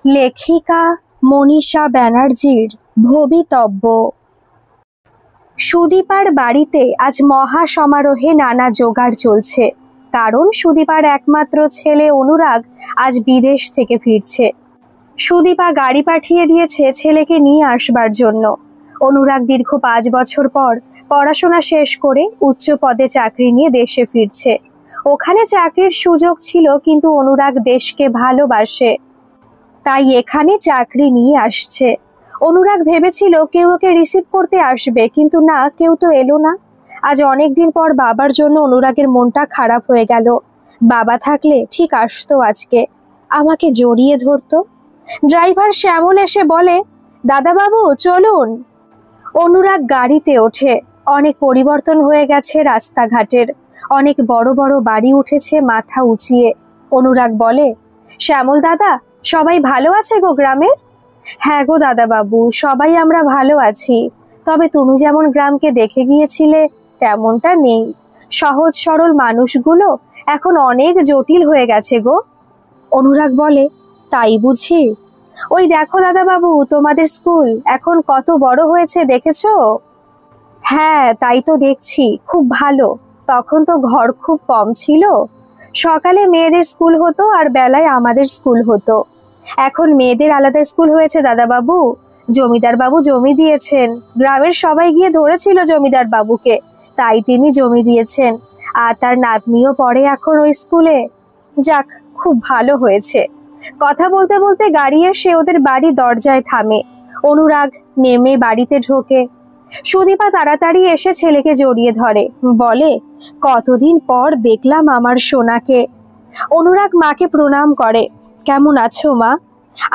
লেখিকা মনীষা ব্যানার্জির ভবিতব্য। সুদীপার বাড়িতে আজ মহা সমারোহে নানা জোগাড় চলছে, কারণ সুদীপার একমাত্র ছেলে অনুরাগ আজ বিদেশ থেকে ফিরছে। সুদীপা গাড়ি পাঠিয়ে দিয়েছে ছেলেকে নিয়ে আসবার জন্য। অনুরাগ দীর্ঘ 5 বছর পর পড়াশোনা শেষ করে উচ্চ পদে চাকরি নিয়ে দেশে ফিরছে। ওখানে চাকরির সুযোগ ছিল, কিন্তু অনুরাগ দেশকে ভালোবাসে, তাই এখানে চাকরি নিয়ে আসছে। অনুরাগ ভেবেছিল কেউ ওকে রিসিভ করতে আসবে, কিন্তু না, কেউ তো এলো না। আজ অনেক দিন পর বাবার জন্য অনুরাগের মনটা খারাপ হয়ে গেল। বাবা থাকলে ঠিক আসতো আজকে, আমাকে জড়িয়ে ধরতো। ড্রাইভার শ্যামল এসে বলে, দাদাবাবু চলুন। অনুরাগ গাড়িতে ওঠে। অনেক পরিবর্তন হয়ে গেছে রাস্তাঘাটের, অনেক বড় বড় বাড়ি উঠেছে মাথা উঁচিয়ে। অনুরাগ বলে, শ্যামল দাদা, সবাই ভালো আছে গো গ্রামের? হ্যাঁ গো দাদাবাবু, সবাই আমরা ভালো আছি। তবে তুমি যেমন গ্রামকে দেখে গিয়েছিলে তেমনটা নেই। সহজ সরল মানুষগুলো এখন অনেক জটিল হয়ে গেছে গো। অনুরাগ বলে, তাই বুঝি? ওই দেখো দাদাবাবু, তোমাদের স্কুল এখন কত বড় হয়েছে দেখেছো? হ্যাঁ, তাই তো দেখছি, খুব ভালো। তখন তো ঘর খুব কম ছিল। সকালে মেয়েদের স্কুল হতো আর বেলায় আমাদের স্কুল হতো। এখন মেয়েদের আলাদা স্কুল হয়েছে দাদাবাবু। জমিদার বাবু জমি দিয়েছেন, গ্রামের সবাই গিয়ে ধরেছিল জমিদার বাবুকে, তাই তিনি জমি দিয়েছেন। আর তার নাতনিও পড়ে এখন ওই স্কুলে। যাক, খুব ভালো হয়েছে। কথা বলতে বলতে গাড়ি এসে ওদের বাড়ির দরজায় থামে। অনুরাগ নেমে বাড়িতে ঢোকে। সুদীপা তাড়াতাড়ি এসে ছেলেকে জড়িয়ে ধরে, বলে, কতদিন পর দেখলাম আমার সোনাকে। অনুরাগ মাকে প্রণাম করে। কেমন আছো মা?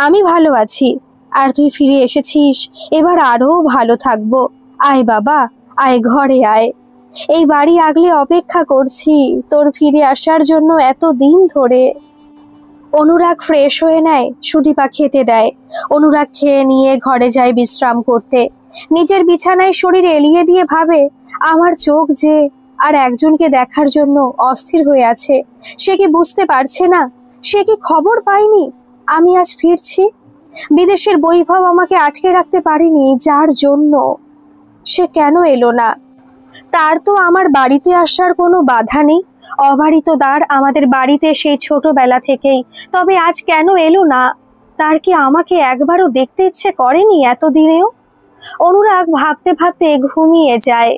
আমি ভালো আছি। আর তুই ফিরে এসেছিস, এবার আরো ভালো থাকবো। আয় বাবা, আয় ঘরে আয়। এই বাড়ি আগলে অপেক্ষা করছি তোর ফিরে আসার জন্য এত দিন ধরে। অনুরাগ ফ্রেশ হয়ে নেয়, সুদীপা খেতে দেয়। অনুরাগ খেয়ে নিয়ে ঘরে যায় বিশ্রাম করতে। নিজের বিছানায় শরীর এলিয়ে দিয়ে ভাবে, আমার চোখ যে আর একজনকে দেখার জন্য অস্থির হয়ে আছে, সে কি বুঝতে পারছে না? সে কি খবর পায়নি আমি আজ ফিরছি? বিদেশের বৈভব আমাকে আটকে রাখতে পারেনি, যার জন্য সে কেন এলো না? তার তো আমার বাড়িতে আসার কোনো বাধা নেই। অবারিত দ্বার আমাদের বাড়িতে সেই ছোটবেলা থেকেই। তবে আজ কেন এলো না? তার কি আমাকে একবারও দেখতে ইচ্ছে করেনি এতদিনেও? অনুরাগ ভাবতে ভাবতে ঘুমিয়ে যায়।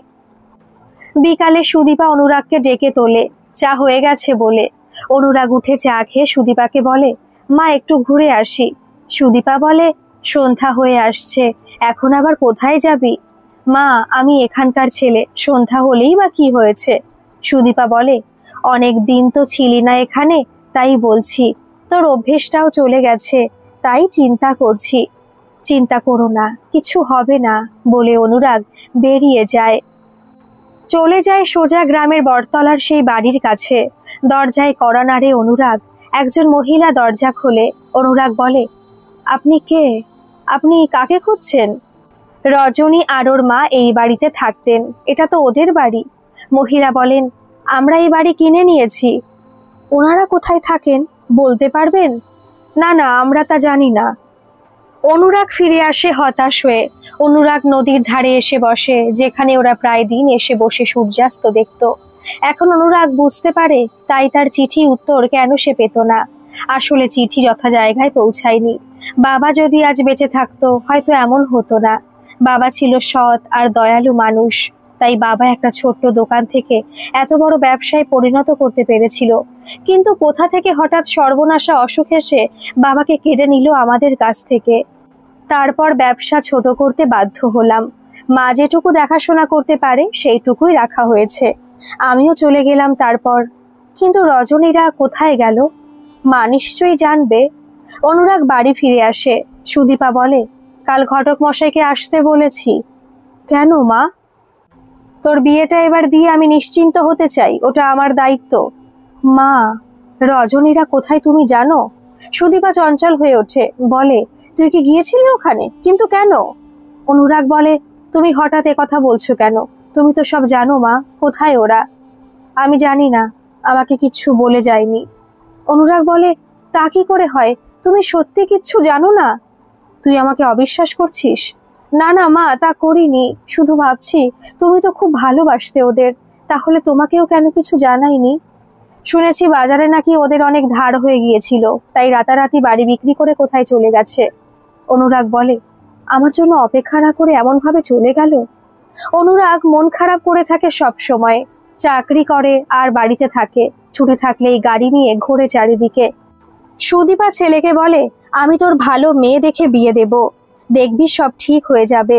বিকালে সুদীপা অনুরাগকে ডেকে তোলে, চা হয়ে গেছে বলে। অনুরাগ উঠে চা খেয়ে সুদীপাকে বলে, মা একটু ঘুরে আসি। সুদীপা বলে, সন্ধ্যা হয়ে আসছে, এখন আবার কোথায় যাবি? মা, আমি এখানকার ছেলে, সন্ধ্যা হলেই বা কি হয়েছে? সুদীপা বলে, অনেক দিন তো ছিলি না এখানে, তাই বলছি। তোর অভ্যেসটাও চলে গেছে, তাই চিন্তা করছি। চিন্তা করো না, কিছু হবে না বলে অনুরাগ বেরিয়ে যায়। চলে যায় সোজা গ্রামের বটতলার সেই বাড়ির কাছে। দরজায় কড়া নাড়ে অনুরাগ। একজন মহিলা দরজা খোলে। অনুরাগ বলে, আপনি কে? আপনি কাকে খুঁজছেন? রজনী আর ওর মা এই বাড়িতে থাকতেন, এটা তো ওদের বাড়ি। মহিলা বলেন, আমরা এই বাড়ি কিনে নিয়েছি। ওনারা কোথায় থাকেন বলতে পারবেন? না না, আমরা তা জানি না। অনুরাগ ফিরে আসে হতাশ হয়ে। অনুরাগ নদীর ধারে এসে বসে, যেখানে ওরা প্রায় দিন এসে বসে সূর্যাস্ত দেখত। এখন অনুরাগ বুঝতে পারে, তাই তার চিঠি উত্তর কেন সে পেত না। আসলে চিঠি যথা জায়গায় পৌঁছায়নি। বাবা যদি আজ বেঁচে থাকতো হয়তো এমন হতো না। বাবা ছিল সৎ আর দয়ালু মানুষ, তাই বাবা একটা ছোট্ট দোকান থেকে এত বড় ব্যবসায় পরিণত করতে পেরেছিল। কিন্তু কোথা থেকে হঠাৎ সর্বনাশা অসুখ এসে বাবাকে কেড়ে নিল আমাদের কাছ থেকে। তারপর ব্যবসা ছোট করতে বাধ্য হলাম। মা যেটুকু দেখাশোনা করতে পারে সেইটুকুই রাখা হয়েছে। আমিও চলে গেলাম তারপর। কিন্তু রজনীরা কোথায় গেল? মা নিশ্চয়ই জানবে। অনুরাগ বাড়ি ফিরে আসে। সুদীপা বলে, কাল ঘটক মশাইকে আসতে বলেছি। কেন মা? তোর বিয়েটা এবার দিয়ে আমি নিশ্চিন্ত হতে চাই, ওটা আমার দায়িত্ব। মা, রজনীরা কোথায় তুমি জানো? সুদীপা চঞ্চল হয়ে ওঠে, বলে, তুই কি গিয়েছিলি ওখানে? কিন্তু কেন? অনুরাগ বলে, তুমি হঠাৎ কথা বলছো কেন? তুমি তো সব জানো মা, কোথায় ওরা? আমি জানি না, আমাকে কিচ্ছু বলে যায়নি। অনুরাগ বলে, তা কি করে হয়? তুমি সত্যি কিচ্ছু জানো না? তুই আমাকে অবিশ্বাস করছিস? না না মা, তা করিনি, শুধু ভাবছি তুমি তো খুব ভালোবাসতে ওদের, তাহলে তোমাকেও কেন কিছু জানাইনি? শুনেছি বাজারে নাকি ওদের অনেক ধার হয়ে গিয়েছিল, তাই রাতারাতি বাড়ি বিক্রি করে কোথায় চলে গেছে। অনুরাগ বলে, আমার জন্য অপেক্ষা না করে এমন ভাবে চলে গেল? অনুরাগ মন খারাপ করে থাকে সব সময়, চাকরি করে আর বাড়িতে থাকে, ছুটি থাকলেই গাড়ি নিয়ে ঘোরে চারিদিকে। সুদীপা ছেলেকে বলে, আমি তোর ভালো মেয়ে দেখে বিয়ে দেব, দেখবি সব ঠিক হয়ে যাবে।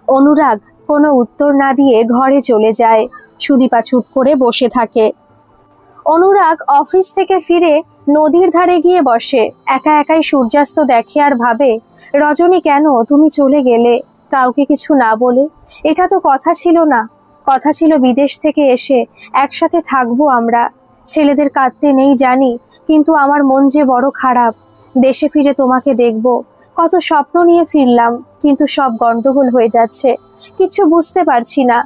অনুরাগ কোনো উত্তর না দিয়ে ঘরে চলে যায়। সুদীপা চুপ করে বসে থাকে। অনুরাগ অফিস থেকে ফিরে নদীর ধারে গিয়ে বসে, একা একাই সূর্যাস্ত দেখে আর ভাবে, রজনী কেন তুমি চলে গেলে কাউকে কিছু না বলে? এটা তো কথা ছিল না, কথা ছিল বিদেশ থেকে এসে একসাথে থাকবো আমরা। ছেলেদের কাঁদতে নেই জানি, কিন্তু আমার মন যে বড় খারাপ। দেশে ফিরে তোমাকে দেখব, কত স্বপ্ন নিয়ে ফিরলাম, কিন্তু সব গন্ডগোল হয়ে যাচ্ছে, কিছু বুঝতে পারছি না।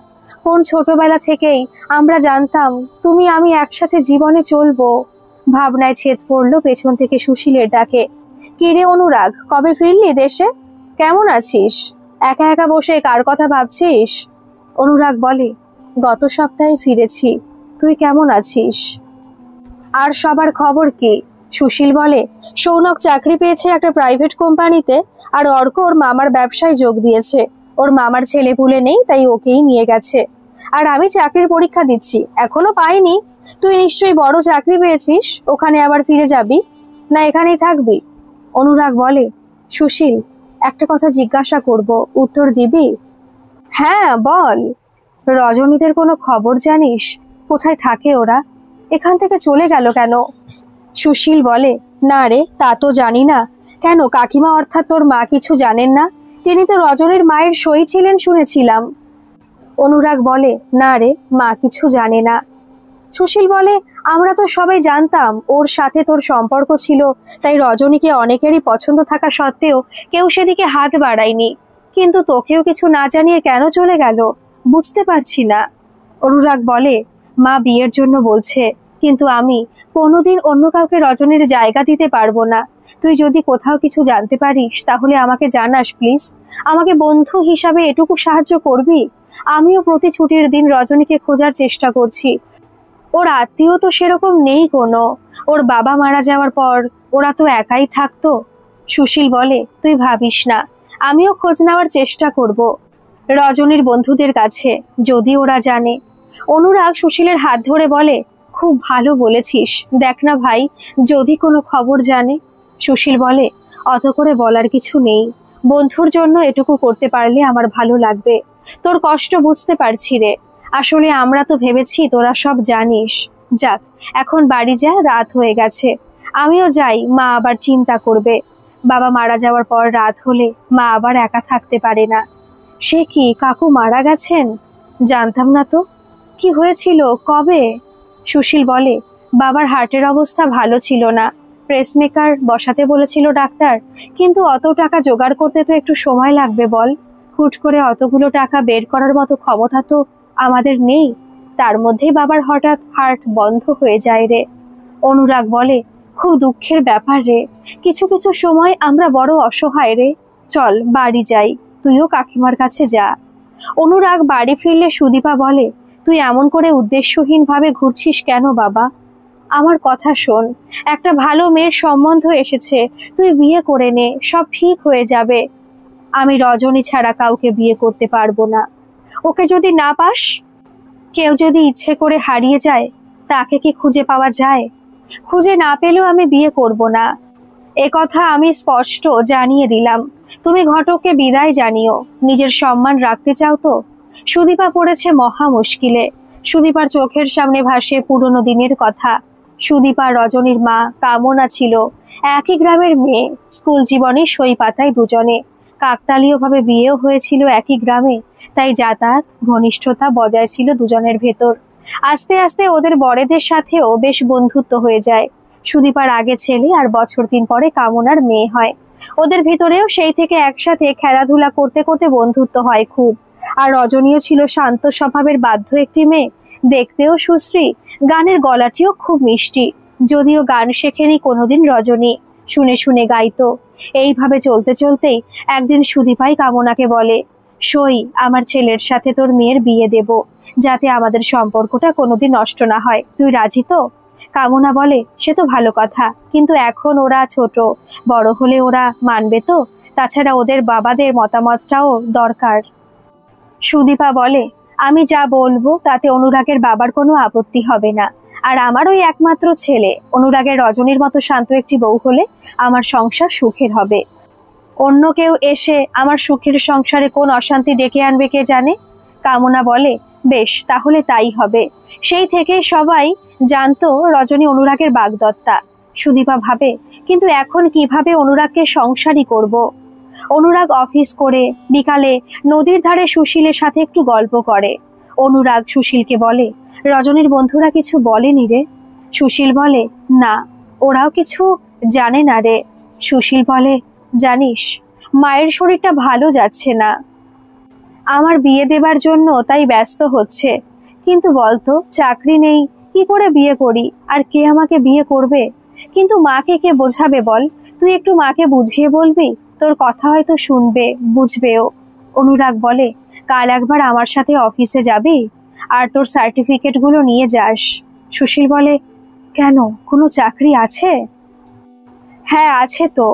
কোন ছোটবেলা থেকেই আমরা জানতাম তুমি আমি একসাথে জীবনে চলবো। ভাবনায় ছেদ পড়লো পেছন থেকে সুশীলের ডাকে, কিরে অনুরাগ, কবে ফিরলি দেশে? কেমন আছিস? একা একা বসে কার কথা ভাবছিস? অনুরাগ বলে, গত সপ্তাহে ফিরেছি, তুই কেমন আছিস? আর সবার খবর কি? সুশীল বলে, সৌনক চাকরি পেয়েছে একটা প্রাইভেট কোম্পানিতে, আর অর্ক ওর মামার ব্যবসায় যোগ দিয়েছে। ওর মামার ছেলে পুলে নেই, তাই ওকেই নিয়ে গেছে। আর আমি চাকরির পরীক্ষা দিচ্ছি, এখনো পাইনি। তুই নিশ্চয়ই বড় চাকরি পেয়েছিস, ওখানে আবার ফিরে যাবি না এখানেই থাকবি? অনুরাগ বলে, সুশীল, একটা কথা জিজ্ঞাসা করব, উত্তর দিবি? হ্যাঁ বল। রজনীদের কোনো খবর জানিস? কোথায় থাকে ওরা? এখান থেকে চলে গেল কেন? সুশীল বলে, না রে, তা তো জানি না। কেন, কাকিমা অর্থাৎ তোর মা কিছু জানেন না? তিনি তো রজনীর মায়ের সই ছিলেন শুনেছিলাম। অনুরাগ বলে, না রে, মা কিছু জানে না। সুশীল বলে, আমরা তো সবাই জানতাম ওর সাথে তোর সম্পর্ক ছিল, তাই রজনীকে অনেকেরই পছন্দ থাকা সত্ত্বেও কেউ সেদিকে হাত বাড়ায়নি। কিন্তু তোকেও কিছু না জানিয়ে কেন চলে গেল বুঝতে পারছি না। অনুরাগ বলে, মা বিয়ের জন্য বলছে, কিন্তু আমি কোনোদিন অন্য কাউকে রজনীর জায়গা দিতে পারবো না। তুই যদি কোথাও কিছু জানতে পারিস তাহলে আমাকে জানাস প্লিজ। আমাকে বন্ধু হিসাবে এটুকু সাহায্য করবি? আমিও প্রতি ছুটির দিন রজনীকে খোঁজার চেষ্টা করছি। ওর আত্মীয় তো সেরকম নেই কোনো, ওর বাবা মারা যাওয়ার পর ওরা তো একাই থাকতো। সুশীল বলে, তুই ভাবিস না, আমিও খোঁজ নেওয়ার চেষ্টা করব রজনীর বন্ধুদের কাছে, যদি ওরা জানে। অনুরাগ সুশীলের হাত ধরে বলে, খুব ভালো বলেছিস, দেখ না ভাই, যদি কোনো খবর জানে। সুশীল বলে, অত করে বলার কিছু নেই, বন্ধুর জন্য এটুকু করতে পারলে আমার ভালো লাগবে। তোর কষ্ট বুঝতে পারছি রে, আসলে আমরা তো ভেবেছি তোরা সব জানিস। যাক, এখন বাড়ি যা, রাত হয়ে গেছে। আমিও যাই, মা আবার চিন্তা করবে। বাবা মারা যাওয়ার পর রাত হলে মা আবার একা থাকতে পারে না। সে কি, কাকু মারা গেছেন? জানতাম না তো। কি হয়েছিল, কবে? সুশীল বলে, বাবার হার্টের অবস্থা ভালো ছিল না, প্রেসমেকার বসাতে বলেছিল ডাক্তার, কিন্তু অত টাকা জোগাড় করতে তো একটু সময় লাগবে বল। হুট করে অতগুলো টাকা বের করার মতো ক্ষমতা তো আমাদের নেই। তার মধ্যেই বাবার হঠাৎ হার্ট বন্ধ হয়ে যায় রে। অনুরাগ বলে, খুব দুঃখের ব্যাপার রে, কিছু কিছু সময় আমরা বড় অসহায় রে। চল বাড়ি যাই, তুইও কাকিমার কাছে যা। অনুরাগ বাড়ি ফিরলে সুদীপা বলে, তুই এমন করে উদ্দেশ্যহীন ভাবে ঘুরছিস কেন বাবা? আমার কথা শোন, একটা ভালো মেয়ের সম্বন্ধ এসেছে, তুই বিয়ে করে নে, সব ঠিক হয়ে যাবে। আমি রজনী ছাড়া কাউকে বিয়ে করতে পারবো না। ওকে যদি না পাস, কেউ যদি ইচ্ছে করে হারিয়ে যায়, তাকে কি খুঁজে পাওয়া যায়? খুঁজে না পেলেও আমি বিয়ে করব না, এ কথা আমি স্পষ্ট জানিয়ে দিলাম। তুমি ঘটককে বিদায় জানিও, নিজের সম্মান রাখতে চাও তো? সুদীপা পড়েছে মহা মুশকিলে। সুদীপার চোখের সামনে ভাসে পুরনো দিনের কথা। সুদীপা রজনীর মা কামনা ছিল একই গ্রামের মেয়ে, স্কুল জীবনে সই পাতায় দুজনে, কাকতালীয়ভাবে বিয়েও হয়েছিল একই গ্রামে, তাই যাতায়াত ঘনিষ্ঠতা বজায় ছিল দুজনের ভেতর। আস্তে আস্তে ওদের বড়দের সাথেও বেশ বন্ধুত্ব হয়ে যায়। সুদীপার আগে ছেলে আর বছর দিন পরে কামনার মেয়ে হয়। ওদের ভিতরেও সেই থেকে একসাথে খেলাধুলা করতে করতে বন্ধুত্ব হয় খুব। আর রজনীও ছিল শান্ত স্বভাবের বাধ্য একটি মেয়ে, দেখতেও সুশ্রী, গানের গলাটিও খুব মিষ্টি, যদিও গান শেখেনি কোনোদিন রজনী। শুনে শুনে গাইতো। এইভাবে চলতে চলতেই একদিন সুদীপাই কামনাকে বলে, সই, আমার ছেলের সাথে তোর মেয়ের বিয়ে দেব, যাতে আমাদের সম্পর্কটা কোনোদিন নষ্ট না হয়। তুই রাজি তো? কামনা বলে, সে তো ভালো কথা, কিন্তু এখন ওরা ছোট, বড় হলে ওরা মানবে তো? তাছাড়া ওদের বাবাদের মতামতটাও দরকার। সুদীপা বলে, আমি যা বলবো তাতে অনুরাগের বাবার কোনো আপত্তি হবে না। আর আমার ওই একমাত্র ছেলে অনুরাগের রজনীর মতো শান্ত একটি বউ হলে আমার সংসার সুখের হবে। অন্য কেউ এসে আমার সুখের সংসারে কোন অশান্তি ডেকে আনবে কে জানে। কামনা বলে, বেশ, তাহলে তাই হবে। সেই থেকে সবাই জানতো রজনী অনুরাগের বাগদত্তা। সুদীপা ভাবে, কিন্তু এখন কিভাবে অনুরাগকে সংসারই করব। অনুরাগ অফিস করে বিকালে নদীর ধারে সুশীলের সাথে একটু গল্প করে। অনুরাগ সুশীলকে বলে, রজনীর বন্ধুরা কিছু বলেনি রে? সুশীল বলে, না, ওরাও কিছু জানে না রে। সুশীল বলে, জানিস, মায়ের শরীরটা ভালো যাচ্ছে না, আমার বিয়ে দেবার জন্য তাই ব্যস্ত হচ্ছে। কিন্তু বলতো, চাকরি নেই, কি করে বিয়ে করি? আর কে আমাকে বিয়ে করবে? কিন্তু মাকে কে বোঝাবে বল? তুই একটু মাকে বুঝিয়ে বলবি, তোর কথা হয়তো শুনবে, বুঝবেও। অনুরাগ বলে, কাল একবার আমার সাথে অফিসে যাবি আর তোর সার্টিফিকেটগুলো নিয়ে যাস। সুশীল বলে, কেন, কোনো চাকরি আছে? হ্যাঁ, আছে তো।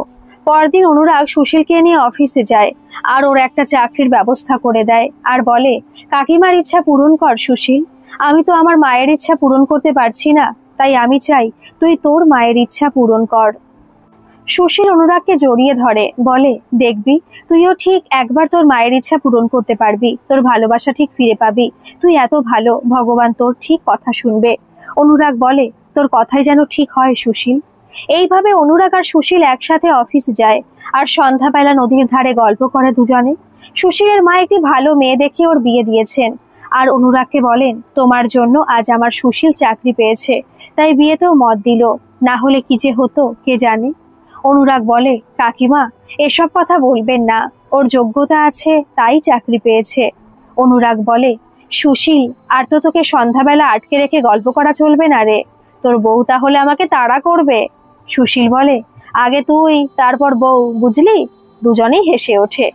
পরদিন অনুরাগ সুশীলকে নিয়ে অফিসে যায় আর ওর একটা চাকরির ব্যবস্থা করে দেয় আর বলে, কাকিমার ইচ্ছা পূরণ কর সুশীল, আমি তো আমার মায়ের ইচ্ছা পূরণ করতে পারছি না, তাই আমি চাই তুই তোর মায়ের ইচ্ছা পূরণ কর। সুশীল অনুরাগকে জড়িয়ে ধরে, বলে, দেখবি তুইও ঠিক একবার তোর মায়ের ইচ্ছা পূরণ করতে পারবি, তোর ভালোবাসা ঠিক ফিরে পাবি। তুই এত ভালো, ভগবান তোর ঠিক কথা শুনবে। অনুরাগ বলে, তোর কথাই যেন ঠিক হয় সুশীল। এইভাবে অনুরাগ আর সুশীল একসাথে অফিস যায় আর সন্ধ্যাবেলা নদীর ধারে গল্প করে দুজনে। সুশীলের মা একটি ভালো মেয়ে দেখে ওর বিয়ে দিয়েছেন আর অনুরাগকে বলেন, তোমার জন্য আজ আমার সুশীল চাকরি পেয়েছে, তাই বিয়েতেও মত দিল, না হলে কি যে হতো কে জানে। অনুরাগ বলে, কাকিমা, এসব কথা বলবেন না, ওর যোগ্যতা আছে তাই চাকরি পেয়েছে। অনুরাগ বলে, সুশীল, আর তো তোকে সন্ধ্যাবেলা আটকে রেখে গল্প করা চলবে না রে, তোর বউ তাহলে আমাকে তাড়া করবে। সুশীল বলে, আগে তুই তারপর বউ, বুঝলি? দুজনেই হেসে ওঠে।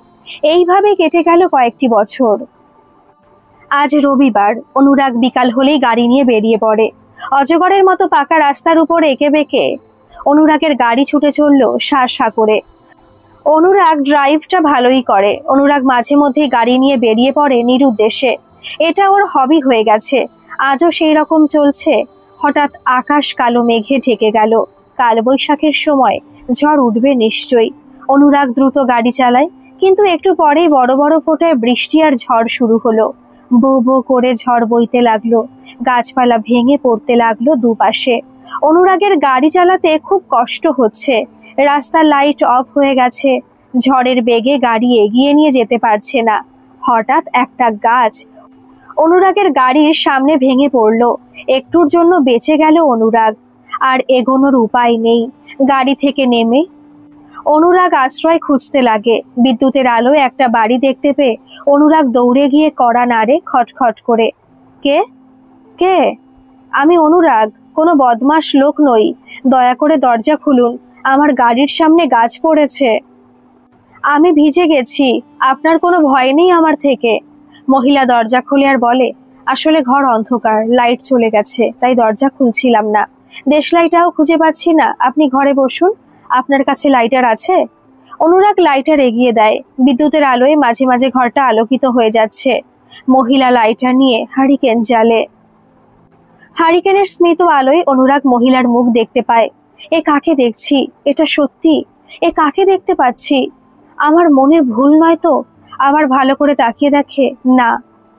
এইভাবে কেটে গেল কয়েকটি বছর। আজ রবিবার। অনুরাগ বিকাল হলেই গাড়ি নিয়ে বেরিয়ে পড়ে। অজগরের মতো পাকা রাস্তার উপর এঁকে বেঁকে অনুরাগের গাড়ি ছুটে চলল সা সা করে। অনুরাগ ড্রাইভটা ভালোই করে। অনুরাগ মাঝে মধ্যেই গাড়ি নিয়ে বেরিয়ে পড়ে নিরুদ্দেশে। এটা ওর হবি হয়ে গেছে। আজও সেই রকম চলছে। হঠাৎ আকাশ কালো মেঘে ঢেকে গেল। কালবৈশাখের সময় ঝড় উঠবে নিশ্চয়ই। অনুরাগ দ্রুত গাড়ি চালায়, কিন্তু একটু পরেই বড় বড় ফোঁটায় বৃষ্টি আর ঝড় শুরু হলো। বো বো করে ঝড় বইতে লাগলো, গাছপালা ভেঙে পড়তে লাগলো দুপাশে। অনুরাগের গাড়ি চালাতে খুব কষ্ট হচ্ছে। রাস্তার লাইট অফ হয়ে গেছে, ঝড়ের বেগে গাড়ি এগিয়ে নিয়ে যেতে পারছে না। হঠাৎ একটা গাছ অনুরাগের গাড়ির সামনে ভেঙে পড়ল। একটুর জন্য বেঁচে গেল অনুরাগ। আর এগোনোর উপায় নেই। গাড়ি থেকে নেমে অনুরাগ আশ্রয় খুঁজতে লাগে। বিদ্যুতের আলোয় একটা বাড়ি দেখতে পেয়ে অনুরাগ দৌড়ে গিয়ে কড়া নাড়ে খটখট করে। কে? কে? আমি অনুরাগ, কোনো বদমাশ লোক নই, দয়া করে দরজা খুলুন, আমার গাড়ির সামনে গাছ পড়েছে, আমি ভিজে গেছি, আপনার কোনো ভয় নেই আমার থেকে। মহিলা দরজা খুলে আর বলে, আসলে ঘর অন্ধকার, লাইট চলে গেছে, তাই দরজা খুলছিলাম না, দেশলাইটাও খুঁজে পাচ্ছি না, আপনি ঘরে বসুন, আপনার কাছে লাইটার আছে? অনুরাগ লাইটার এগিয়ে দেয়। বিদ্যুতের আলোয় মাঝে মাঝে ঘরটা আলোকিত হয়ে যাচ্ছে। মহিলা লাইটার নিয়ে হারিকেন জ্বালে। হারিকেনের স্মিত আলোয় অনুরাগ মহিলার মুখ দেখতে পায়। এ কাকে দেখছি? এটা সত্যি? এ কাকে দেখতে পাচ্ছি? আমার মনের ভুল নয় তো? আবার ভালো করে তাকিয়ে দেখে, না,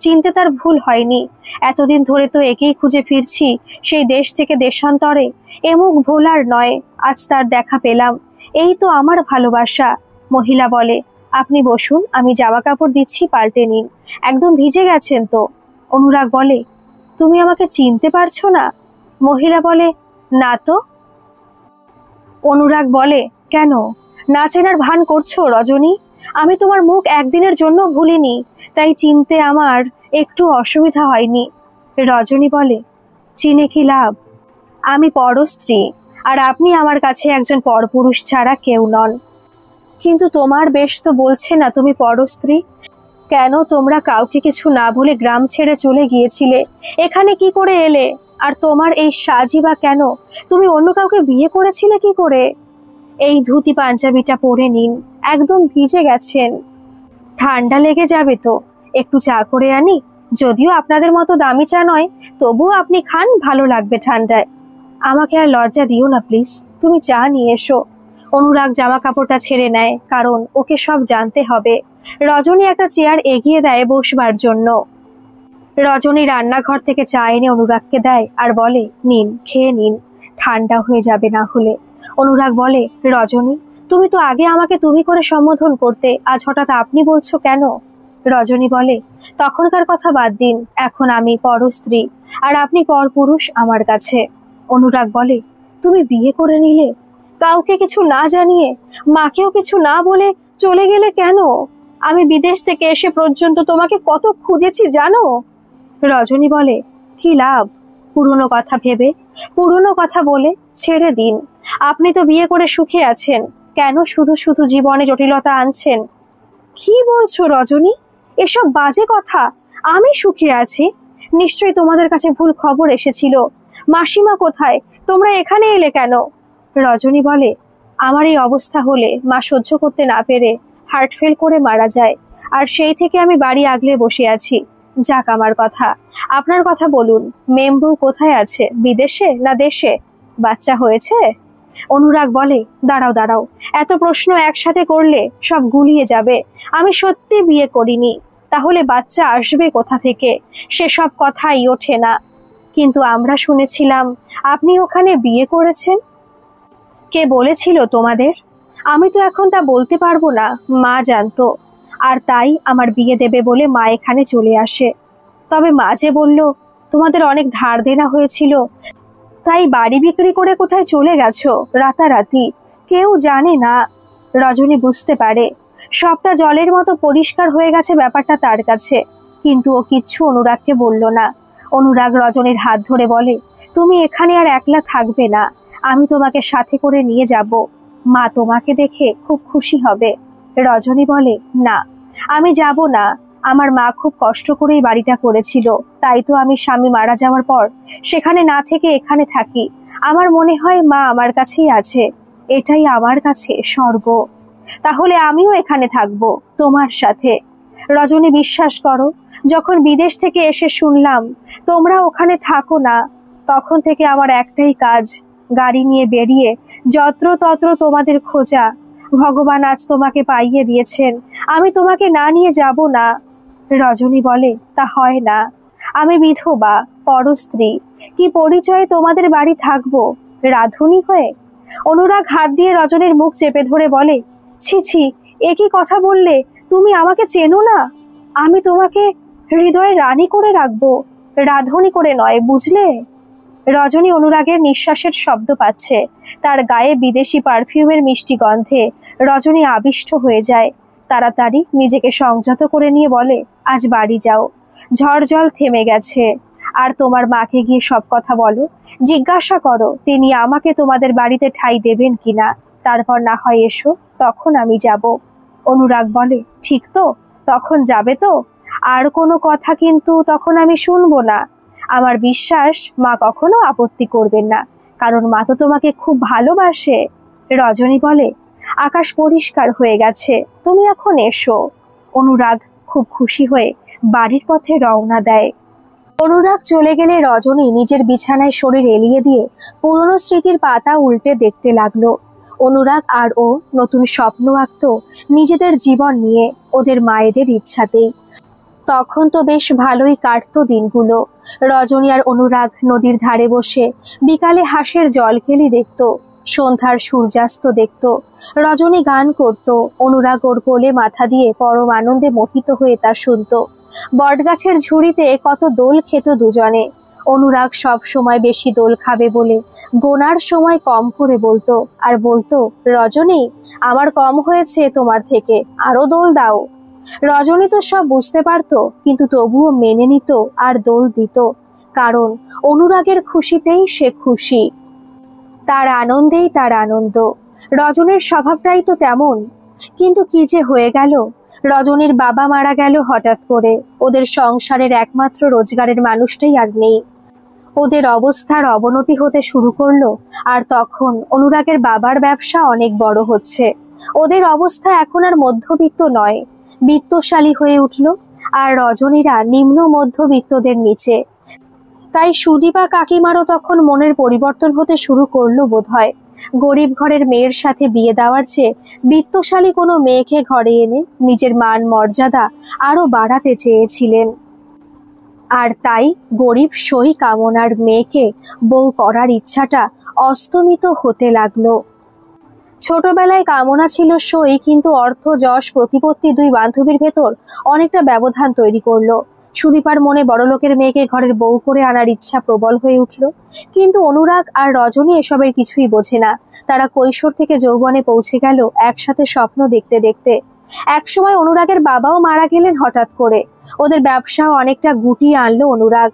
চিনতে তার ভুল হয়নি। এতদিন ধরে তো একেই খুঁজে ফিরছি, সেই দেশ থেকে দেশান্তরে। এ মুখ ভোলার নয়, আজ তার দেখা পেলাম, এই তো আমার ভালোবাসা। মহিলা বলে, আপনি বসুন, আমি জামা কাপড় দিচ্ছি, পাল্টে নিন, একদম ভিজে গেছেন তো। অনুরাগ বলে, তুমি আমাকে চিনতে পারছো না? মহিলা বলে, না তো। অনুরাগ বলে, কেন না চেনার ভান করছো রজনী? আমি তোমার মুখ একদিনের জন্য ভুলিনি, তাই চিনতে আমার একটু অসুবিধা হয়নি। রজনী বলে, চিনে কি লাভ? আমি পরস্ত্রী, আর আপনি আমার কাছে একজন পরপুরুষ ছাড়া কেউ নন। কিন্তু তোমার বেশ তো বলছে না তুমি পরস্ত্রী। কেন তোমরা কাউকে কিছু না বলে গ্রাম ছেড়ে চলে গিয়েছিলে? এখানে কি করে এলে? আর তোমার এই সাজি বা কেন? তুমি অন্য কাউকে বিয়ে করেছিলে কি করে? এই ধুতি পাঞ্জাবিটা পরে নিন, একদম ভিজে গেছেন। ঠান্ডা লেগে যাবে তো, একটু চা করে আনি? যদিও আপনাদের মতো দামি চা নয়, তবুও আপনি খান, ভালো লাগবে ঠান্ডায়। আমাকে আর লজ্জা দিও না প্লিজ, তুমি চা নিয়ে এসো। অনুরাগ জামা কাপড়টা ছেড়ে নেয়, কারণ ওকে সব জানতে হবে। রজনী একটা চেয়ার এগিয়ে দেয় বসবার জন্য। রজনী রান্নাঘর থেকে চা এনে অনুরাগকে দেয় আর বলে, নিন, খেয়ে নিন, ঠান্ডা হয়ে যাবে না হলে। অনুরাগ বলে, রজনী, তুমি তো আগে আমাকে তুমি করে সম্বোধন করতে, আজ হঠাৎ আপনি বলছো কেন? রজনী বলে, তখনকার কথা বাদ দিন, এখন আমি পরস্ত্রী আর আপনি পরপুরুষ আমার কাছে। অনুরাগ বলে, তুমি বিয়ে করে নিলে কাউকে কিছু না জানিয়ে, মাকেও কিছু না বলে চলে গেলে কেন? আমি বিদেশ থেকে এসে পর্যন্ত তোমাকে কত খুঁজেছি জানো? রজনী বলে, কি লাভ পুরনো কথা ভেবে, পুরনো কথা বলে? ছেড়ে দিন, আপনি তো বিয়ে করে সুখে আছেন, কেন শুধু শুধু জীবনে জটিলতা আনছেন? কি বলছো রজনী, এসব বাজে কথা? আমি সুখে আছি? নিশ্চয়ই তোমাদের কাছে ভুল খবর এসেছিল। মাসিমা কোথায়? তোমরা এখানে এলে কেন? রজনী বলে, আমার এই অবস্থা হলে মা সহ্য করতে না পেরে হার্ট ফেল করে মারা যায়, আর সেই থেকে আমি বাড়ি আগলে বসে আছি। যাক আমার কথা, আপনার কথা বলুন, মেম্বু কোথায় আছে, বিদেশে না দেশে? বাচ্চা হয়েছে? অনুরাগ বলে, দাঁড়াও দাঁড়াও, এত প্রশ্ন একসাথে করলে সব গুলিয়ে যাবে। আমি সত্যি বিয়ে করিনি, তাহলে বাচ্চা আসবে কোথা থেকে? সেসব কথাই ওঠে না। কিন্তু আমরা শুনেছিলাম আপনি ওখানে বিয়ে করেছেন। কে বলেছিল তোমাদের? আমি তো এখন তা বলতে পারবো না, মা জানতো, আর তাই আমার বিয়ে দেবে বলে মা এখানে চলে আসে। তবে মা যে বলল তোমাদের অনেক ধার দেনা হয়েছিল, তাই বাড়ি বিক্রি করে কোথায় চলে গেছো রাতারাতি, কেউ জানে না। রজনী বুঝতে পারে সবটা জলের মতো পরিষ্কার হয়ে গেছে ব্যাপারটা তার কাছে, কিন্তু ও কিচ্ছু অনুরাগকে বলল না। অনুরাগ রজনীর হাত ধরে বলে, তুমি এখানে আর একলা থাকবে না, আমি তোমাকে সাথে করে নিয়ে যাব, মা তোমাকে দেখে খুব খুশি হবে। রজনী বলে, না, আমি যাব না। আমার মা খুব কষ্ট করেই বাড়িটা করেছিল, তাই তো আমি স্বামী মারা যাওয়ার পর সেখানে না থেকে এখানে থাকি। আমার মনে হয় মা আমার কাছেই আছে, এটাই আমার কাছে স্বর্গ। তাহলে আমিও এখানে থাকবো তোমার সাথে। রজনী, বিশ্বাস করো, যখন বিদেশ থেকে এসে শুনলাম তোমরা ওখানে থাকো না, তখন থেকে আমার একটাই কাজ, গাড়ি নিয়ে বেরিয়ে যত্রতত্র তোমাদের খোঁজা। ভগবান আজ তোমাকে পাইয়ে দিয়েছেন, আমি তোমাকে না নিয়ে যাব না। রজনী বলে, তা হয় না, আমি বিধবা, পরস্ত্রী, কি পরিচয়ে তোমাদের বাড়ি থাকবো, রাঁধুনি হয়ে? অনুরাগ হাত দিয়ে রজনীর মুখ চেপে ধরে বলে, ছি ছি, এ কি কথা বললে? তুমি আমাকে চেনো না? আমি তোমাকে হৃদয়ে রানী করে রাখবো, রাঁধুনি করে নয়, বুঝলে? রজনী অনুরাগের নিঃশ্বাসের শব্দ পাচ্ছে, তার গায়ে বিদেশি পারফিউমের মিষ্টি গন্ধে রজনী আবিষ্ট হয়ে যায়। তাড়াতাড়ি নিজেকে সংযত করে নিয়ে বলে, আজ বাড়ি যাও, ঝড় জল থেমে গেছে। আর তোমার মাকে গিয়ে সব কথা বলো, জিজ্ঞাসা করো তিনি আমাকে তোমাদের বাড়িতে ঠাঁই দেবেন কিনা, তারপর না হয় এসো, তখন আমি যাব। অনুরাগ বলে, ঠিক তো, তখন যাবে তো? আর কোনো কথা কিন্তু তখন আমি শুনবো না। আমার বিশ্বাস মা কখনো আপত্তি করবেন না, কারণ মা তো তোমাকে খুব ভালোবাসে। রজনী বলে, আকাশ পরিষ্কার হয়ে গেছে, তুমি এখন এসো। অনুরাগ খুব খুশি হয়ে বাড়ির পথে রওনা দেয়। অনুরাগ চলে গেলে রজনী নিজের বিছানায় শরীর এলিয়ে দিয়ে পুরনো স্মৃতির পাতা উল্টে দেখতে লাগলো। অনুরাগ আর ও নতুন স্বপ্ন আঁকত নিজেদের জীবন নিয়ে, ওদের মায়েদের ইচ্ছাতেই। তখন তো বেশ ভালোই কাটতো দিনগুলো। রজনী আর অনুরাগ নদীর ধারে বসে বিকালে হাঁসের জলকেলি দেখত, সন্ধ্যার সূর্যাস্ত দেখত। রজনী গান করত, অনুরাগ ওর কোলে মাথা দিয়ে পরম আনন্দে মোহিত হয়ে তা শুনত। বটগাছের ঝুড়িতে কত দোল খেত দুজনে। অনুরাগ সব সময় বেশি দোল খাবে বলে গোনার সময় কম করে বলতো, আর বলতো, রজনী, আমার কম হয়েছে তোমার থেকে, আরো দোল দাও। রজনী তো সব বুঝতে পারতো, কিন্তু তবুও মেনে নিত আর দোল দিত, কারণ অনুরাগের খুশিতেই সে খুশি। তার আনন্দেই তার আনন্দ। রজনীর স্বভাবটাই তো তেমন। কিন্তু কি যে হয়ে গেল, রজনীর বাবা মারা গেল হঠাৎ করে। ওদের সংসারের একমাত্র রোজগারের মানুষটাই আর নেই। ওদের অবস্থার অবনতি হতে শুরু করলো। আর তখন অনুরাগের বাবার ব্যবসা অনেক বড় হচ্ছে। ওদের অবস্থা এখন আর মধ্যবিত্ত নয়, বিত্তশালী হয়ে উঠল। আর রজনীরা নিম্ন মধ্যবিত্তদের নিচে। তাই সুদীপা কাকিমারও তখন মনের পরিবর্তন হতে শুরু করলো বোধহয়। গরিব ঘরের মেয়ের সাথে বিয়ে দেওয়ার চেয়ে বিত্তশালী কোনো মেয়েকে ঘরে এনে নিজের মান মর্যাদা আরো বাড়াতে চেয়েছিলেন। আর তাই গরিব সই কামনার মেয়েকে বউ করার ইচ্ছাটা অস্তমিত হতে লাগলো। ছোটবেলায় কামনা ছিল সই, কিন্তু অর্থ যশ প্রতিপত্তি দুই বান্ধবীর ভেতর অনেকটা ব্যবধান তৈরি করলো। সুদীপার মনে বড়লোকের মেয়েকে ঘরের বউ করে আনার ইচ্ছা প্রবল হয়ে উঠল। কিন্তু অনুরাগ আর রজনী এসবের কিছুই বোঝে না। তারা কৈশোর থেকে যৌবনে পৌঁছে গেল একসাথে স্বপ্ন দেখতে দেখতে। একসময় অনুরাগের বাবাও মারা গেলেন হঠাৎ করে। ওদের ব্যবসাও অনেকটা গুটিয়ে আনলো অনুরাগ।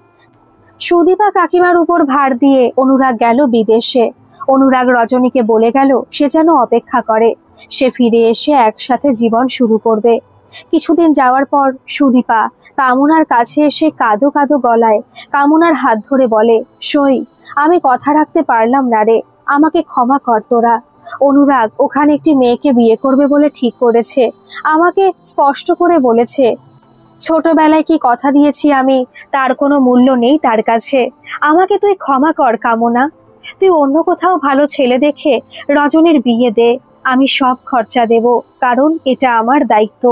সুদীপা কাকিমার উপর ভার দিয়ে অনুরাগ গেল বিদেশে। অনুরাগ রজনীকে বলে গেল সে যেন অপেক্ষা করে, সে ফিরে এসে একসাথে জীবন শুরু করবে। কিছুদিন যাওয়ার পর সুদীপা কামনার কাছে এসে কাঁদো কাঁদো গলায় কামনার হাত ধরে বলে, সই, আমি কথা রাখতে পারলাম না রে, আমাকে ক্ষমা কর তোরা। অনুরাগ ওখানে একটি মেয়েকে বিয়ে করবে বলে ঠিক করেছে। আমাকে স্পষ্ট করে বলেছে, ছোটবেলায় কি কথা দিয়েছি আমি, তার কোনো মূল্য নেই তার কাছে। আমাকে তুই ক্ষমা কর কামনা। তুই অন্য কোথাও ভালো ছেলে দেখে রজনীর বিয়ে দে, আমি সব খরচা দেব, কারণ এটা আমার দায়িত্ব।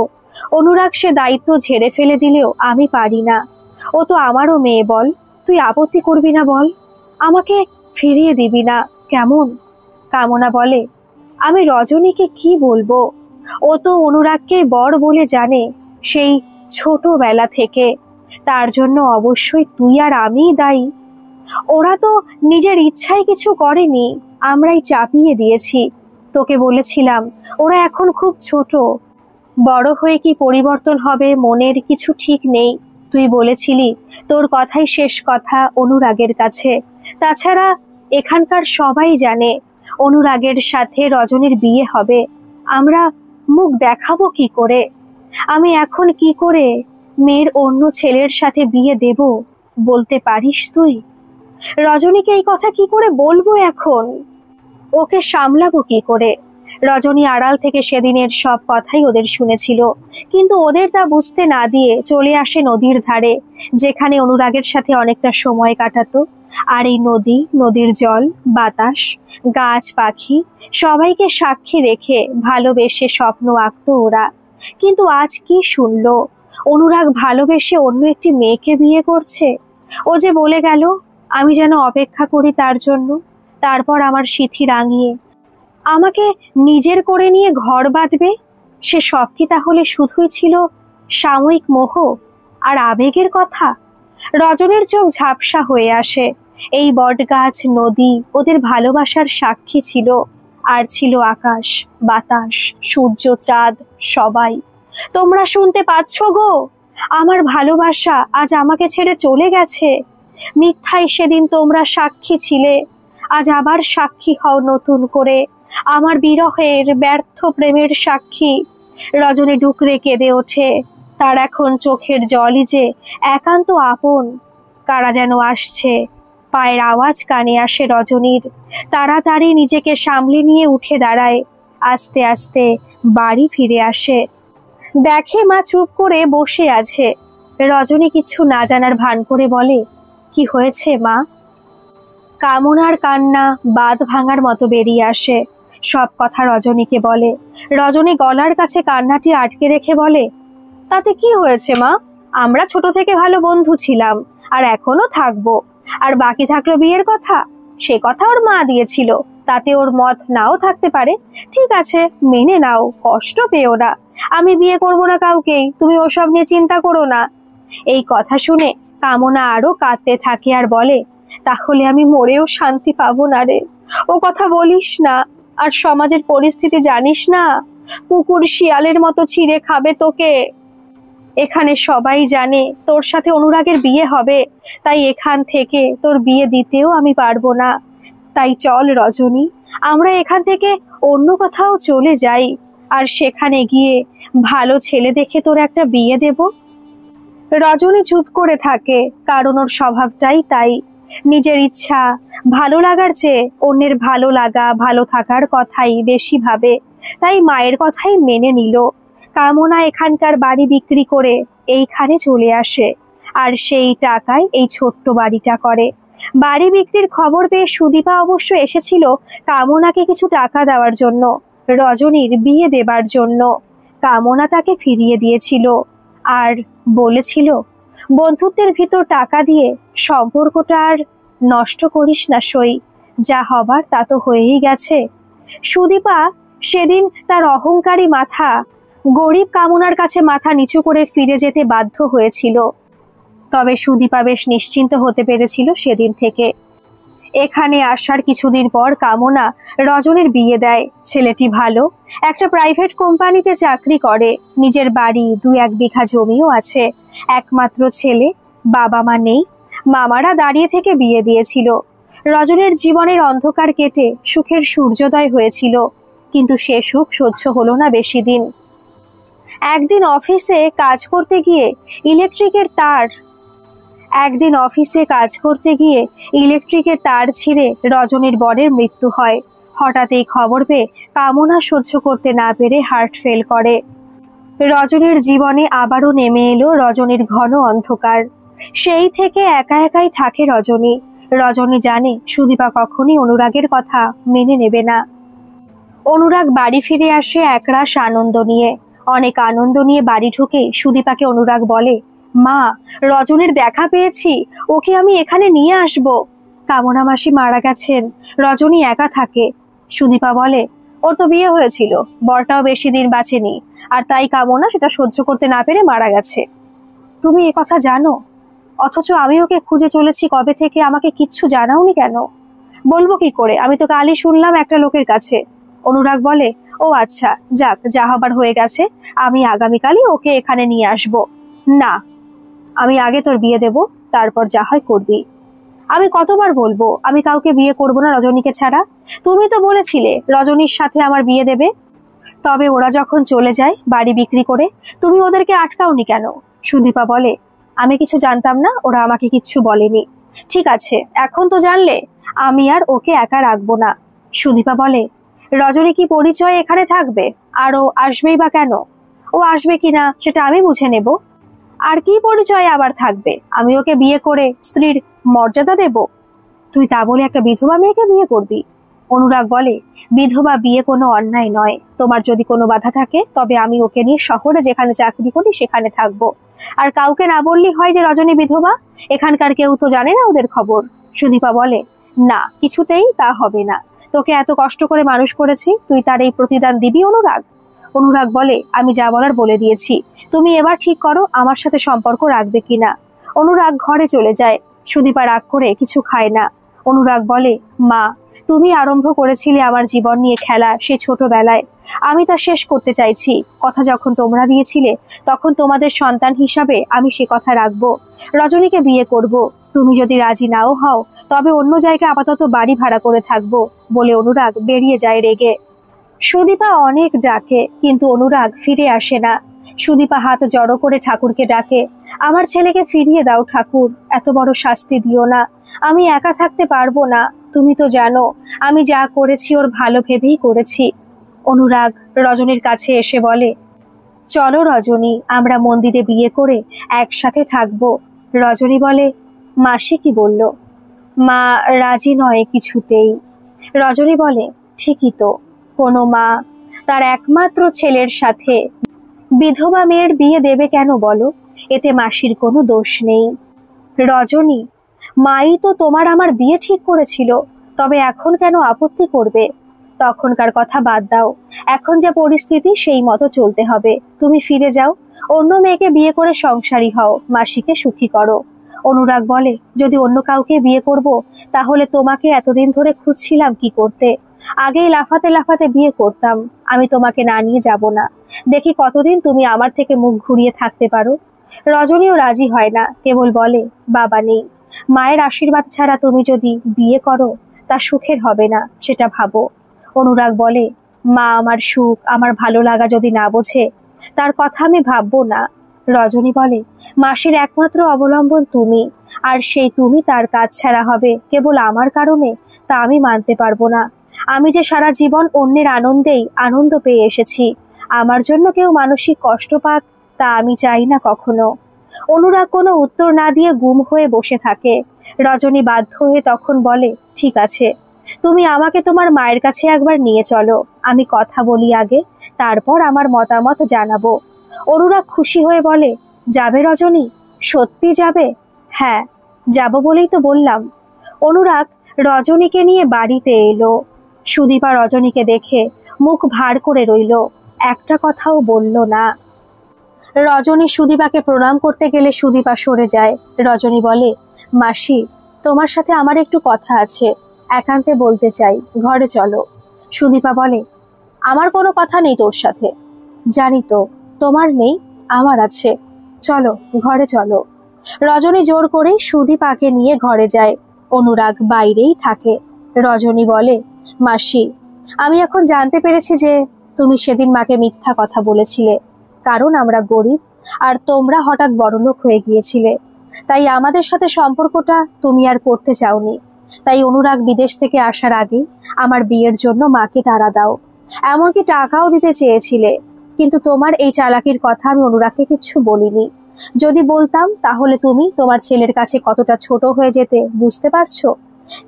অনুরাগ সে দায়িত্ব ঝেড়ে ফেলে দিলেও আমি পারি না। ও তো আমারও মেয়ে, বল, তুই আপত্তি করবি না বল, আমাকে ফিরিয়ে দিবি না কেমন? কামনা বলে, আমি রজনীকে কি বলবো? ও তো অনুরাগকে বর বলে জানে সেই ছোটবেলা থেকে। তার জন্য অবশ্যই তুই আর আমিই দায়ী। ওরা তো নিজের ইচ্ছায় কিছু করেনি, আমরাই চাপিয়ে দিয়েছি। তোকে বলেছিলাম ওরা এখন খুব ছোট, বড় হয়ে কি পরিবর্তন হবে মনের কিছু ঠিক নেই। তুই বলেছিলি তোর কথাই শেষ কথা অনুরাগের কাছে। তাছাড়া এখানকার সবাই জানে অনুরাগের সাথে রজনীর বিয়ে হবে। আমরা মুখ দেখাবো কি করে? আমি এখন কি করে মেয়ের অন্য ছেলের সাথে বিয়ে দেব বলতে পারিস তুই? রজনীকে এই কথা কি করে বলবো এখন? ওকে সামলাবো কি করে? রজনী আড়াল থেকে সেদিনের সব কথাই ওদের শুনেছিল, কিন্তু ওদের তা বুঝতে না দিয়ে চলে আসে নদীর ধারে, যেখানে অনুরাগের সাথে অনেকটা সময় কাটাতো। আর এই নদী, নদীর জল, বাতাস, গাছ, পাখি সবাইকে সাক্ষী রেখে ভালোবেসে স্বপ্ন আঁকতো ওরা। কিন্তু আজ কি শুনলো, অনুরাগ ভালোবেসে অন্য একটি মেয়েকে বিয়ে করছে। ও যে বলে গেল আমি যেন অপেক্ষা করি তার জন্য, তারপর আমার সিথি রাঙিয়ে আমাকে নিজের করে নিয়ে ঘর বাঁধবে। সে সব কি তাহলে শুধুই ছিল সাময়িক মোহ আর আবেগের কথা? রজনীর চোখ ঝাপসা হয়ে আসে। এই বটগাছ, নদী ওদের ভালোবাসার সাক্ষী ছিল। আর ছিল আকাশ, বাতাস, সূর্য, চাঁদ, সবাই। তোমরা শুনতে পাচ্ছ গো? আমার ভালোবাসা আজ আমাকে ছেড়ে চলে গেছে। মিথ্যাই সেদিন তোমরা সাক্ষী ছিলে, আজ আবার সাক্ষী হও নতুন করে। আমার বিরহের ব্যর্থ প্রেমের সাক্ষী। রজনী ডুকরে কেঁদে ওঠে। তার এখন চোখের জলই যে একান্ত আপন। কারা যেন আসছে, পায়ের আওয়াজ কানে আসে রজনীর। তাড়াতাড়ি নিজেকে সামলে নিয়ে উঠে দাঁড়ায়, আস্তে আস্তে বাড়ি ফিরে আসে। দেখে মা চুপ করে বসে আছে। রজনী কিছু না জানার ভান করে বলে, কি হয়েছে মা? কামনার কান্না বাঁধ ভাঙার মতো বেরিয়ে আসে। সব কথা রজনীকে বলে। রজনী গলার কাছে কান্নাটি আটকে রেখে বলে, তাতে কি হয়েছে মা? আমরা ছোট থেকে ভালো বন্ধু ছিলাম, আর এখনো থাকবো। আর বাকি থাকলো বিয়ের কথা, সে কথা ওর মা দিয়েছিল। তাতে ওর মত নাও থাকতে পারে, ঠিক আছে, মেনে নাও, কষ্ট পেও না। আমি বিয়ে করবো না কাউকেই, তুমি ওসব নিয়ে চিন্তা করো না। এই কথা শুনে কামনা আরো কাঁদতে থাকে আর বলে, তাহলে আমি মরেও শান্তি পাবো না রে। ও কথা বলিস না। আর সমাজের পরিস্থিতি জানিস না, কুকুর শিয়ালের মতো ছিঁড়ে খাবে তোকে। এখানে সবাই জানে তোর সাথে অনুরাগের বিয়ে হবে, তাই এখান থেকে তোর বিয়ে দিতেও আমি পারবো না। তাই চল রজনী, আমরা এখান থেকে অন্য কোথাও চলে যাই, আর সেখানে গিয়ে ভালো ছেলে দেখে তোর একটা বিয়ে দেব। রজনী চুপ করে থাকে, কারণ ওর স্বভাবটাই তাই। নিজের ইচ্ছা, ভালো লাগার চেয়ে অন্যের ভালো লাগা, ভালো থাকার কথাই বেশি ভাবে। তাই মায়ের কথাই মেনে নিল। কামনা এখানকার বাড়ি বিক্রি করে এইখানে চলে আসে, আর সেই টাকায় এই ছোট্ট বাড়িটা করে। বাড়ি বিক্রির খবর পেয়ে সুদীপা অবশ্য এসেছিল কামনাকে কিছু টাকা দেওয়ার জন্য, রজনীর বিয়ে দেবার জন্য। কামনা তাকে ফিরিয়ে দিয়েছিল আর বলেছিল, বন্ধুত্বের ভিতর টাকা দিয়ে সম্পর্কটা আর নষ্ট করিস না সই, যা হবার তা তো হয়েই গেছে। সুদীপা সেদিন তার অহংকারী মাথা গরিব কামনার কাছে মাথা নিচু করে ফিরে যেতে বাধ্য হয়েছিল। তবে সুদীপা বেশ নিশ্চিন্ত হতে পেরেছিল সেদিন থেকে। এখানে আসার কিছুদিন পর কামনা রজনীর বিয়ে দেয়। ছেলেটি ভালো, একটা প্রাইভেট কোম্পানিতে চাকরি করে, নিজের বাড়ি 2-1 বিঘা জমিও আছে। একমাত্র ছেলে, বাবা মা নেই, মামারা দাঁড়িয়ে থেকে বিয়ে দিয়েছিল। রজনীর জীবনের অন্ধকার কেটে সুখের সূর্যোদয় হয়েছিল, কিন্তু সে সুখ সহ্য হলো না বেশি দিন। একদিন অফিসে কাজ করতে গিয়ে ইলেকট্রিকের তার ছিঁড়ে রজনীর বরের মৃত্যু হয়। হঠাৎ এই খবর পেয়ে কামনা সহ্য করতে না পেরে হার্ট ফেল করে। রজনীর জীবনে আবারও নেমে এলো রজনীর ঘন অন্ধকার। সেই থেকে একা একাই থাকে রজনী। রজনী জানে সুদীপা কখনই অনুরাগের কথা মেনে নেবে না। অনুরাগ বাড়ি ফিরে আসে একরাশ আনন্দ নিয়ে। অনেক আনন্দ নিয়ে বাড়ি ঢুকে সুদীপাকে অনুরাগ বলে, মা, রজনীর দেখা পেয়েছি, ওকে আমি এখানে নিয়ে আসব। কামনা মাসি মারা গেছেন, রজনী একা থাকে। সুদীপা বলে, ওর তো বিয়ে হয়েছিল, বরটাও বেশি দিন বাঁচেনি, আর তাই কামনা সেটা সহ্য করতে না পেরে মারা গেছে। তুমি এ কথা জানো, অথচ আমি ওকে খুঁজে চলেছি কবে থেকে, আমাকে কিচ্ছু জানাওনি কেন? বলবো কি করে, আমি তো কালই শুনলাম একটা লোকের কাছে। অনুরাগ বলে, ও আচ্ছা, যাক, যা হবার হয়ে গেছে, আমি আগামীকালই ওকে এখানে নিয়ে আসব। না, আমি আগে তোর বিয়ে দেব, তারপর যা হয় করবি। আমি কতবার বলবো আমি কাউকে বিয়ে করব না রজনীকে ছাড়া? তুমি তো বলেছিলে রজনীর সাথে আমার বিয়ে দেবে। তবে ওরা যখন চলে যায় বাড়ি বিক্রি করে, তুমি ওদেরকে আটকাওনি কেন? সুদীপা বলে, আমি কিছু জানতাম না, ওরা আমাকে কিচ্ছু বলেনি। ঠিক আছে, এখন তো জানলে, আমি আর ওকে একা রাখবো না। সুদীপা বলে, রজনী কি পরিচয় এখানে থাকবে? আর ও আসবেই বা কেন? ও আসবে কিনা সেটা আমি বুঝে নেব। আর কি পরিচয় আবার থাকবে? আমি ওকে বিয়ে করে স্ত্রীর মর্যাদা দেব? তুই তা বলে একটা বিধবা মেয়েকে বিয়ে করবি? অনুরাগ বলে, বিধবা বিয়ে কোনো অন্যায় নয়। তোমার যদি কোনো বাধা থাকে তবে আমি ওকে নিয়ে শহরে যেখানে চাকরি করি সেখানে থাকবো। আর কাউকে না বললেই হয় যে রজনী বিধবা। এখানকার কেউ তো জানে না ওদের খবর। সুদীপা বলে, না, কিছুতেই তা হবে না। তোকে এত কষ্ট করে মানুষ করেছি, তুই তার এই প্রতিদান দিবি অনুরাগ? অনুরাগ বলে, আমি যা বলার বলে দিয়েছি, তুমি এবার ঠিক করো আমার সাথে সম্পর্ক রাখবে কিনা। অনুরাগ ঘরে চলে যায়। সুদীপা রাগ করে কিছু খায় না। অনুরাগ বলে, মা, তুমি আরম্ভ করেছিলে আমার জীবন নিয়ে খেলা সে ছোটবেলায়, আমি তা শেষ করতে চাইছি। কথা যখন তোমরা দিয়েছিলে, তখন তোমাদের সন্তান হিসাবে আমি সে কথা রাখবো। রজনীকে বিয়ে করব। তুমি যদি রাজি নাও হও তবে অন্য জায়গায় আপাতত বাড়ি ভাড়া করে থাকবো, বলে অনুরাগ বেরিয়ে যায় রেগে। সুদীপা অনেক ডাকে, কিন্তু অনুরাগ ফিরে আসে না। সুদীপা হাত জড়ো করে ঠাকুরকে ডাকে, আমার ছেলেকে ফিরিয়ে দাও ঠাকুর, এত বড় শাস্তি দিও না, আমি একা থাকতে পারবো না। তুমি তো জানো আমি যা করেছি ওর ভালো ভেবেই করেছি। অনুরাগ রজনীর কাছে এসে বলে, চলো রজনী, আমরা মন্দিরে বিয়ে করে একসাথে থাকবো। রজনী বলে, মাসি কি বলল? মা রাজি নয় কিছুতেই। রজনী বলে, ঠিকই তো, কোনো মা তার একমাত্র ছেলের সাথে বিধবা মেয়ের বিয়ে দেবে কেন বলো? এতে মাসির কোনো দোষ নেই। রজনী, মাই তো তোমার আমার বিয়ে ঠিক করেছিল, তবে এখন কেন আপত্তি করবে? তখনকার কথা বাদ দাও, এখন যা পরিস্থিতি সেই মতো চলতে হবে। তুমি ফিরে যাও, অন্য মেয়েকে বিয়ে করে সংসারী হও, মাসিকে সুখী করো। অনুরাগ বলে, যদি অন্য কাউকে বিয়ে করব, তাহলে তোমাকে এতদিন ধরে খুঁজছিলাম কি করতে? আগেই লাফাতে লাফাতে বিয়ে করতাম। আমি তোমাকে না নিয়ে যাব না, দেখি কতদিন তুমি আমার থেকে মুখ ঘুরিয়ে থাকতে পারো। রজনীও রাজি হয় না, কেবল বলে, বাবা নেই, মায়ের আশীর্বাদ ছাড়া তুমি যদি বিয়ে করো তা সুখের হবে না, সেটা ভাবো। অনুরাগ বলে, মা আমার সুখ, আমার ভালো লাগা যদি না বোঝে, তার কথা আমি ভাববো না। রজনী বলে, মাসির একমাত্র অবলম্বন তুমি, আর সেই তুমি তার কাজ ছাড়া হবে কেবল আমার কারণে, তা আমি মানতে পারবো না। আমি যে সারা জীবন অন্যের আনন্দেই আনন্দ পেয়ে এসেছি, আমার জন্য কেউ মানসিক কষ্ট পাক তা আমি চাই না কখনো। অনুরাগ কোনো উত্তর না দিয়ে গুম হয়ে বসে থাকে। রজনী বাধ্য হয়ে তখন বলে, ঠিক আছে, তুমি আমাকে তোমার মায়ের কাছে একবার নিয়ে চলো, আমি কথা বলি আগে, তারপর আমার মতামত জানাবো। অনুরাগ খুশি হয়ে বলে, যাবে রজনী? সত্যি যাবে? হ্যাঁ, যাব বলেই তো বললাম। অনুরাগ রজনীকে নিয়ে বাড়িতে এলো। সুদীপা রজনীকে দেখে মুখ ভার করে রইল, একটা কথাও বলল না। রজনী সুদীপাকে প্রণাম করতে গেলে সুদীপা সরে যায়। রজনী বলে, মাসি, তোমার সাথে আমার একটু কথা আছে, একান্তে বলতে চাই, ঘরে চলো। সুদীপা বলে, আমার কোনো কথা নেই তোর সাথে। জানি তো, তোমার নেই, আমার আছে, চলো ঘরে চলো। রজনী জোর করে সুদীপাকে নিয়ে ঘরে যায়। অনুরাগ বাইরেই থাকে। রজনী বলে, মাসি, আমি এখন জানতে পেরেছি যে তুমি সেদিন মাকে মিথ্যা কথা বলেছিলে, কারণ আমরা গরিব আর তোমরা হঠাৎ বড়লোক হয়ে গিয়েছিলে, তাই আমাদের সাথে সম্পর্কটা তুমি আর করতে চাওনি। তাই অনুরাগ বিদেশ থেকে আসার আগে আমার বিয়ের জন্য মাকে তাড়া দাও, এমনকি টাকাও দিতে চেয়েছিলে, কিন্তু তোমার এই চালাকির কথা আমি অনুরাগকে কিচ্ছু বলিনি। যদি বলতাম তাহলে তুমি তোমার ছেলের কাছে কতটা ছোট হয়ে যেতে বুঝতে পারছো।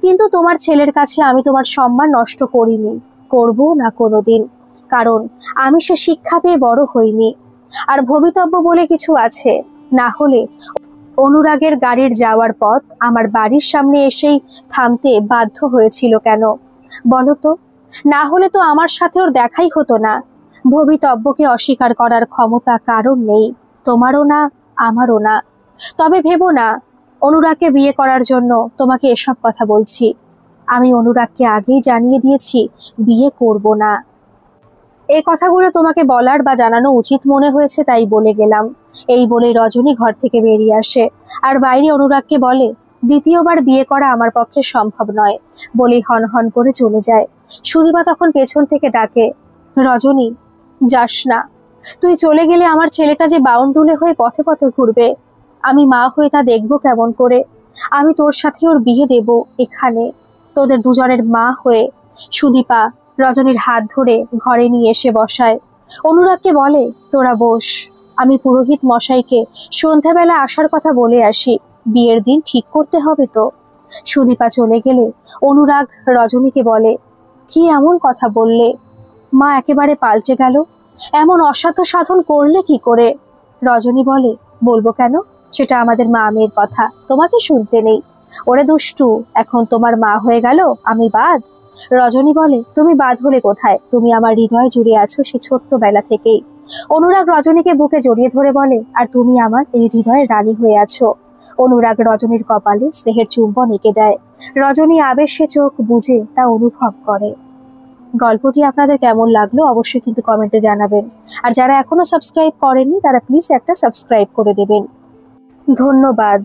কিন্তু তোমার ছেলের কাছে আমি তোমার সম্মান নষ্ট করিনি, করবো না কোনোদিন, কারণ আমি সে শিক্ষা পেয়ে বড় হইনি। আর ভবিতব্য বলে কিছু আছে, না হলে অনুরাগের গাড়ির যাওয়ার পথ আমার বাড়ির সামনে এসেই থামতে বাধ্য হয়েছিল কেন বলো তো? না হলে তো আমার সাথে ওর দেখাই হতো না। ভবিতব্যকে অস্বীকার করার ক্ষমতা কারণ নেই, তোমারও না, আমারও না। তবে ভেবো না, অনুরাগকে বিয়ে করার জন্য তোমাকে এসব কথা বলছি। আমি অনুরাগকে আগেই জানিয়ে দিয়েছি বিয়ে করব না। এই কথাগুলো তোমাকে বলার বা জানানো উচিত মনে হয়েছে, তাই বলে গেলাম। এই বলে রজনী ঘর থেকে বেরিয়ে আসে আর বাইরে অনুরাগকে বলে, দ্বিতীয়বার বিয়ে করা আমার পক্ষে সম্ভব নয়, বলেই হন হন করে চলে যায়। সুদীপা তখন পেছন থেকে ডাকে, রজনী, যাস না, তুই চলে গেলে আমার ছেলেটা যে বাউন্ডুলে হয়ে পথে পথে ঘুরবে, আমি মা হয়ে তা দেখবো কেমন করে? আমি তোর সাথে ওর বিয়ে দেব এখানে, তোদের দুজনের মা হয়ে। সুদীপা রজনীর হাত ধরে ঘরে নিয়ে এসে বসায়। অনুরাগকে বলে, তোরা বস, আমি পুরোহিত মশাইকে সন্ধ্যাবেলা আসার কথা বলে আসি, বিয়ের দিন ঠিক করতে হবে তো। সুদীপা চলে গেলে অনুরাগ রজনীকে বলে, কি এমন কথা বললে? মা একেবারে পাল্টে গেল, এমন অসাধ্য সাধন করলে কি করে? রজনী বলে, বলবো কেন, সেটা আমাদের মা মেয়ের কথা, তোমাকে শুনতে নেই। ওরে দুষ্টু, এখন তোমার মা হয়ে গেল, আমি বাদ? রজনী বলে, তুমি বাদ হলে কোথায়, তুমি আমার হৃদয়ে জুড়ে আছো সে ছোট্টবেলা থেকেই। অনুরাগ রজনীকে বুকে জড়িয়ে ধরে বলে, আর তুমি আমার এই হৃদয়ের রানী হয়ে আছো। অনুরাগ রজনীর কপালে স্নেহের চুম্বন এঁকে দেয়। রজনী আবেশে চোখ বুজে তা অনুভব করে। গল্পটি আপনাদের কেমন লাগলো অবশ্যই কিন্তু কমেন্টে জানাবেন। আর যারা এখনো সাবস্ক্রাইব করেননি তারা প্লিজ একটা সাবস্ক্রাইব করে দেবেন। ধন্যবাদ।